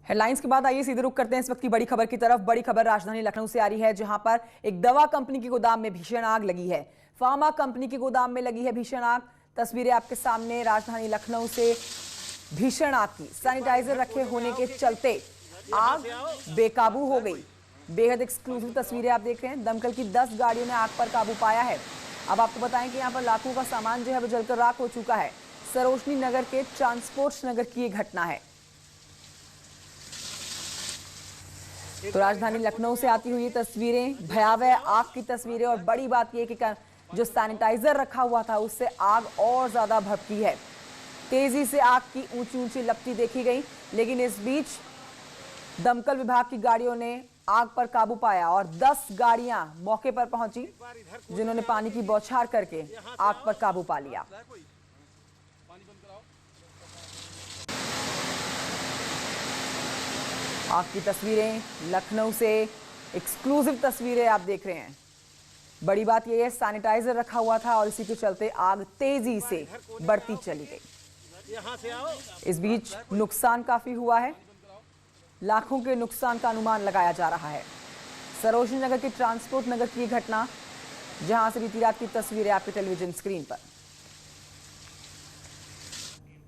Headlines के बाद आइए सीधे रुख करते हैं इस वक्त की बड़ी खबर की तरफ। बड़ी खबर राजधानी लखनऊ से आ रही है, जहां पर एक दवा कंपनी के गोदाम में भीषण आग लगी है। फार्मा कंपनी के गोदाम में लगी है भीषण आग। तस्वीरें आपके सामने राजधानी लखनऊ से भीषण आग की। सैनिटाइजर रखे होने के चलते आग बेकाबू हो गई। बेहद एक्सक्लूसिव तस्वीरें आप देख रहे हैं। दमकल की 10 गाड़ियों ने आग पर काबू पाया है। अब आपको बताएं कि यहाँ पर लाखों का सामान जो है वो जलकर राख हो चुका है। सरोजनी नगर के ट्रांसपोर्ट नगर की ये घटना है। तो राजधानी लखनऊ से आती हुई तस्वीरें, भयावह आग की तस्वीरें। और बड़ी बात यह कि जो सैनिटाइजर रखा हुआ था उससे आग और ज्यादा भड़की है। तेजी से आग की ऊंची ऊंची लपटी देखी गई, लेकिन इस बीच दमकल विभाग की गाड़ियों ने आग पर काबू पाया और 10 गाड़ियां मौके पर पहुंची, जिन्होंने पानी की बौछार करके आग पर काबू पा लिया। आग की तस्वीरें लखनऊ से, एक्सक्लूसिव तस्वीरें आप देख रहे हैं। बड़ी बात यह है, सैनिटाइजर रखा हुआ था और इसी के चलते आग तेजी से बढ़ती चली गई। इस बीच नुकसान काफी हुआ है। लाखों के नुकसान का अनुमान लगाया जा रहा है। सरोजनी नगर के ट्रांसपोर्ट नगर की घटना, जहां से बीती रात की तस्वीरें आपके टेलीविजन स्क्रीन पर।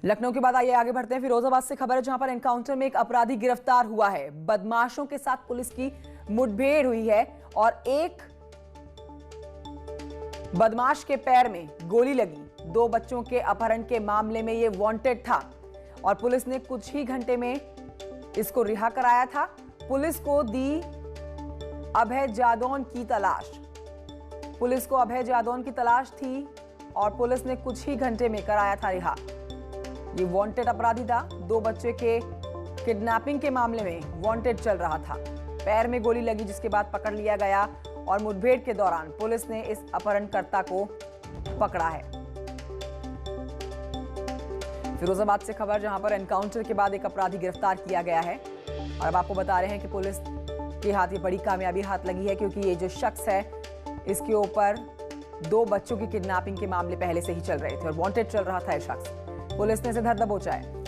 लखनऊ के बाद आइए आगे बढ़ते हैं। फिरोजाबाद से खबर है, जहां पर एनकाउंटर में एक अपराधी गिरफ्तार हुआ है। बदमाशों के साथ पुलिस की मुठभेड़ हुई है और एक बदमाश के पैर में गोली लगी। 2 बच्चों के अपहरण के मामले में यह वांटेड था और पुलिस ने कुछ ही घंटे में इसको रिहा कराया था। पुलिस को दी अभय जादौन की तलाश। पुलिस को अभय जादौन की तलाश थी और पुलिस ने कुछ ही घंटे में कराया था रिहा। ये वांटेड अपराधी था। 2 बच्चे के किडनैपिंग के मामले में वांटेड चल रहा था। पैर में गोली लगी, जिसके बाद पकड़ लिया गया और मुठभेड़ के दौरान पुलिस ने इस अपहरणकर्ता को पकड़ा है। फिरोजाबाद से खबर, जहां पर एनकाउंटर के बाद एक अपराधी गिरफ्तार किया गया है और अब आपको बता रहे हैं कि पुलिस के हाथ ये बड़ी कामयाबी हाथ लगी है, क्योंकि ये जो शख्स है इसके ऊपर 2 बच्चों की किडनैपिंग के मामले पहले से ही चल रहे थे और वांटेड चल रहा था ये शख्स। पुलिस ने इसे धर दबोचा है।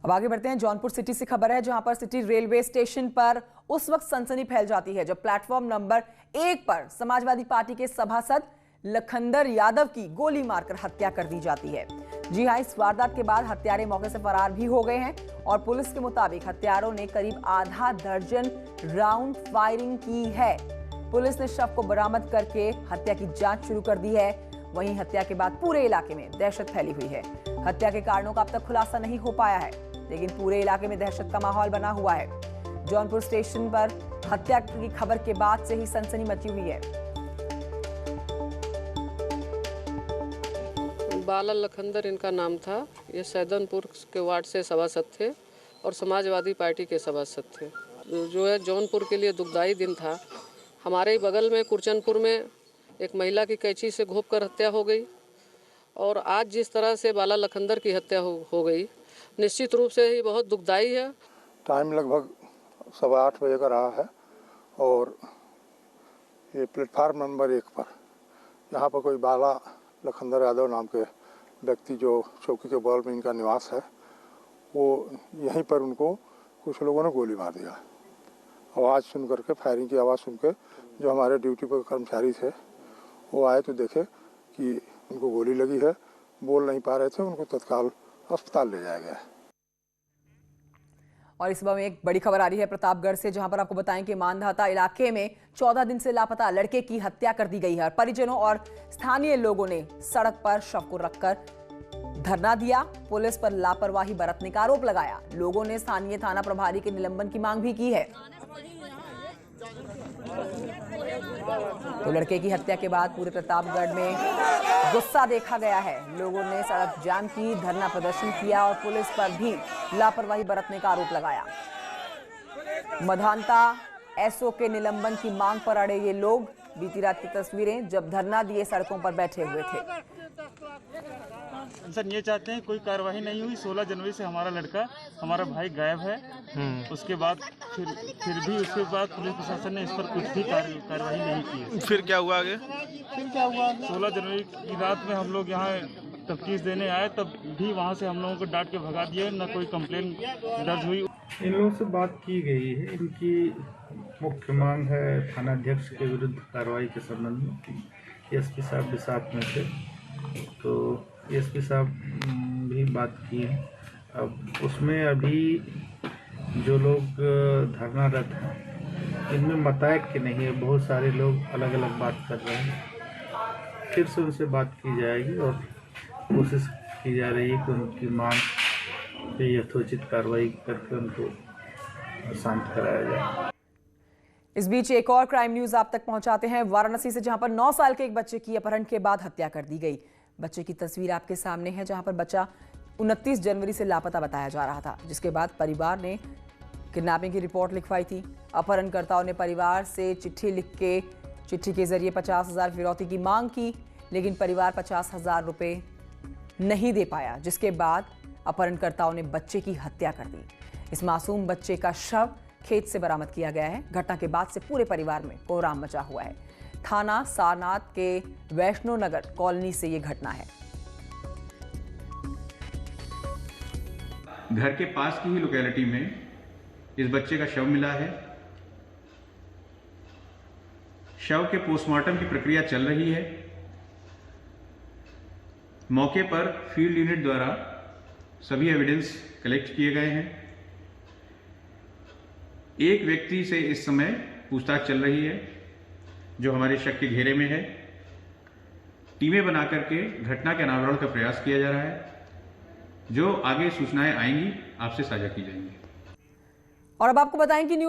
अब आगे बढ़ते हैं। जौनपुर सिटी से खबर है, जहां पर सिटी रेलवे स्टेशन पर उस वक्त सनसनी फैल जाती है जब प्लेटफॉर्म नंबर 1 पर समाजवादी पार्टी के सभासद लखंदर यादव की गोली मारकर हत्या कर दी जाती है। जी हां, इस वारदात के बाद हत्यारे मौके से फरार भी हो गए हैं और पुलिस के मुताबिक हत्यारों ने करीब आधा दर्जन राउंड फायरिंग की है। पुलिस ने शव को बरामद करके हत्या की जांच शुरू कर दी है। वहीं हत्या के बाद पूरे इलाके में दहशत फैली हुई है। हत्या के कारणों का अब तक खुलासा नहीं हो पाया है, लेकिन पूरे इलाके में दहशत का माहौल बना हुआ है। जौनपुर स्टेशन पर हत्या की खबर के बाद से ही सनसनी मची हुई है। बाला लखंदर इनका नाम था। ये सैदनपुर के वार्ड से सभासद थे और समाजवादी पार्टी के सभासद थे। जो है जौनपुर के लिए दुखदाई दिन था। हमारे बगल में कुरचनपुर में एक महिला की कैंची से घोंपकर हत्या हो गई और आज जिस तरह से बाला लखंदर की हत्या हो गई, निश्चित रूप से ही बहुत दुखदाई है। टाइम लगभग 8:15 बजे का रहा है और ये प्लेटफार्म नंबर 1 पर यहाँ पर कोई बाला लखंदर यादव नाम के व्यक्ति, जो चौकी के बगल में इनका निवास है, वो यहीं पर उनको कुछ लोगों ने गोली मार दिया। आवाज़ सुन करके, फायरिंग की आवाज़ सुन के जो हमारे ड्यूटी पर कर्मचारी थे वो आए तो देखे कि उनको गोली लगी है। बोल नहीं पा रहे थे, उनको तत्काल अस्पताल ले जाया गया। और इस सुबह में एक बड़ी खबर आ रही है प्रतापगढ़ से, जहां पर आपको बताएं कि मानधाता इलाके में 14 दिन से लापता लड़के की हत्या कर दी गई है। परिजनों और स्थानीय लोगों ने सड़क पर शव को रखकर धरना दिया। पुलिस पर लापरवाही बरतने का आरोप लगाया। लोगों ने स्थानीय थाना प्रभारी के निलंबन की मांग भी की है। तो लड़के की हत्या के बाद पूरे प्रतापगढ़ में गुस्सा देखा गया है। लोगों ने सड़क जाम की, धरना प्रदर्शन किया और पुलिस पर भी लापरवाही बरतने का आरोप लगाया। मधानता एसओ के निलंबन की मांग पर अड़े ये लोग, बीती रात की तस्वीरें जब धरना दिए सड़कों पर बैठे हुए थे। सर ये चाहते हैं कोई कार्रवाई नहीं हुई। 16 जनवरी से हमारा लड़का, हमारा भाई गायब है। उसके बाद फिर भी उसके बाद पुलिस प्रशासन ने इस पर कुछ भी कार्रवाई नहीं की है। फिर क्या हुआ आगे? 16 जनवरी की रात में हम लोग यहाँ तफ्तीश देने आए, तब भी वहाँ से हम लोगों को डांट के भगा दिया, न कोई कंप्लेन दर्ज हुई। इन लोगों से बात की गई है। इनकी मुख्य मांग है थानाध्यक्ष के विरुद्ध कार्रवाई के संबंध में। एसपी साहब भी साथ में थे, तो एसपी साहब भी बात की है। अब उसमें अभी जो लोग धरनारत हैं, इनमें मतायक के नहीं है, बहुत सारे लोग अलग अलग बात कर रहे हैं। फिर से उनसे बात की जाएगी और कोशिश की जा रही है कि उनकी मांग पे यथोचित कार्रवाई करके उनको शांत कराया जाए। इस बीच एक और क्राइम न्यूज आप तक पहुंचाते हैं वाराणसी से, जहां पर 9 साल के एक बच्चे की अपहरण के बाद हत्या कर दी गई। बच्चे की तस्वीर आपके सामने है, जहां पर बच्चा 29 जनवरी से लापता बताया जा रहा था, जिसके बाद परिवार ने किडनैपिंग की रिपोर्ट लिखवाई थी। अपहरणकर्ताओं ने परिवार से चिट्ठी के जरिए 50,000 फिरौती की मांग की, लेकिन परिवार 50,000 रुपए नहीं दे पाया, जिसके बाद अपहरणकर्ताओं ने बच्चे की हत्या कर दी। इस मासूम बच्चे का शव खेत से बरामद किया गया है। घटना के बाद से पूरे परिवार में कोहराम मचा हुआ है। थाना सारनाथ के वैष्णो नगर कॉलोनी से ये घटना है। घर के पास की ही लोकेलिटी में इस बच्चे का शव मिला है। शव के पोस्टमार्टम की प्रक्रिया चल रही है। मौके पर फील्ड यूनिट द्वारा सभी एविडेंस कलेक्ट किए गए हैं। एक व्यक्ति से इस समय पूछताछ चल रही है, जो हमारे शक के घेरे में है। टीमें बना करके घटना के अनावरण का प्रयास किया जा रहा है। जो आगे सूचनाएं आएंगी आपसे साझा की जाएंगी। और अब आपको बताएं कि न्यूज